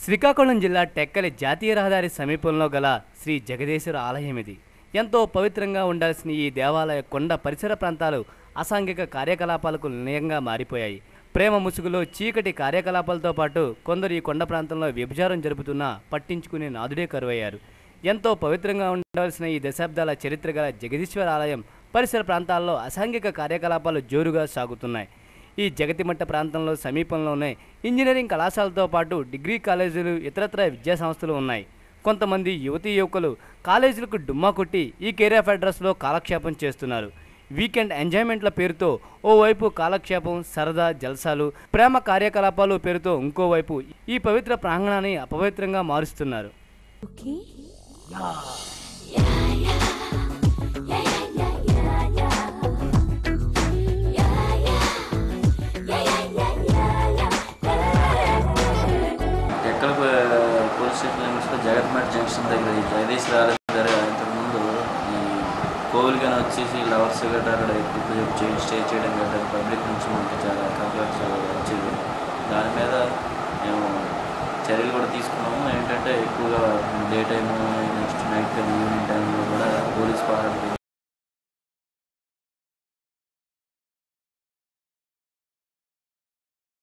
శ్రీకాకుళం జిల్లా టెక్కలి జాతీయ రహదారి సమీపంలో గల శ్రీ జగదీశ్వర ఆలయం ఇది. ఎంతో పవిత్రంగా ఉండాల్సిన ఈ దేవాలయ కొండ పరిసర ప్రాంతాలు అసాంఘిక కార్యకలాపాలకు నిలయంగా మారిపోయాయి. ప్రేమ ముసుగులో చీకటి కార్యకలాపాలతో పాటు కొందరు ఈ కొండ ప్రాంతంలో వ్యభిచారం జరుపుతున్నా పట్టించుకునే నాదుడే కరువయ్యారు. ఎంతో పవిత్రంగా ఉండాల్సిన ఈ దశాబ్దాల చరిత్ర గల జగదీశ్వర ఆలయం పరిసర ప్రాంతాల్లో అసాంఘిక కార్యకలాపాలు జోరుగా సాగుతున్నాయి. ఈ జగతిమట్ట ప్రాంతంలో సమీపంలోనే ఇంజనీరింగ్ కళాశాలతో పాటు డిగ్రీ కాలేజీలు, ఇతరత్ర విద్యాసంస్థలు ఉన్నాయి. కొంతమంది యువతీ యువకులు కాలేజీలకు డుమ్మా కొట్టి ఈ కేర్ ఆఫ్ అడ్రస్లో కాలక్షేపం చేస్తున్నారు. వీకెండ్ ఎంజాయ్మెంట్ల పేరుతో ఓవైపు కాలక్షేపం, సరదా, జల్సాలు, ప్రేమ కార్యకలాపాలు పేరుతో ఇంకోవైపు ఈ పవిత్ర ప్రాంగణాన్ని అపవిత్రంగా మారుస్తున్నారు. టెక్కల పోలీస్ స్టేషన్ లిమిట్స్లో జగత్మఠ జంక్షన్ దగ్గర ఈ జగదీశ్వర ఆలయం దగ్గర ఇంతకుముందు ఈ కోవిల్గానే వచ్చేసి లవర్స్ గట్రా అక్కడ ఎక్కువ స్టే చేయడం గట్రా పబ్లిక్ నుంచి మనకి చాలా కంప్లైంట్స్ వచ్చేది. దాని మీద మేము చర్యలు కూడా తీసుకున్నాము. ఏంటంటే ఎక్కువగా day time, next night time, evening టైంలో కూడా పోలీస్ పహారా